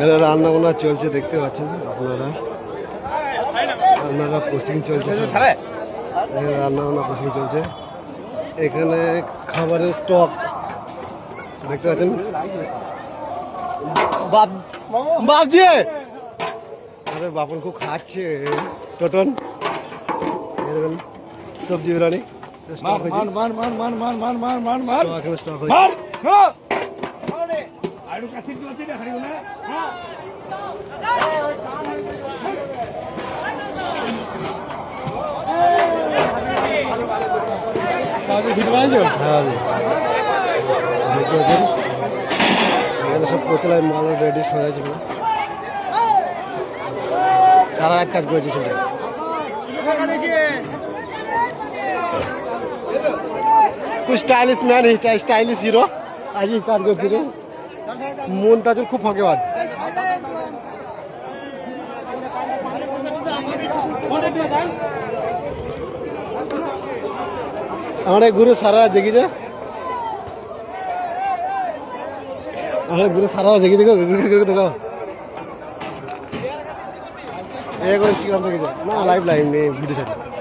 এরা রান্না বান্না চলছে, দেখতে পাচ্ছেন আপনারা। রান্নাটা কোচিং চলছে, রান্না বান্না কোচিং চলছে। এখানে খাবারের স্টক দেখতে পাচ্ছেন। বাপজি, আরে বাপন খুব খাচ্ছে টোটন। সবজি বিরিয়ানি স্টক এখানে সব পোতলায় মাল রেডি হয়ে গেছে, সারা রাত কাজ করেছে সেটা। স্টাইলিশ ম্যান, স্টাইলিশ হিরো আজই কাজ করছে রে। মনতাজুর খুব ফাঁকেবাদ। আমার গুরু সারা জেগেছে, আমার গুরু সারা জেগে দেখো দেখো এ করে কি কাম দেখেছে না, লাইভ নেই ভিডিও সাথে।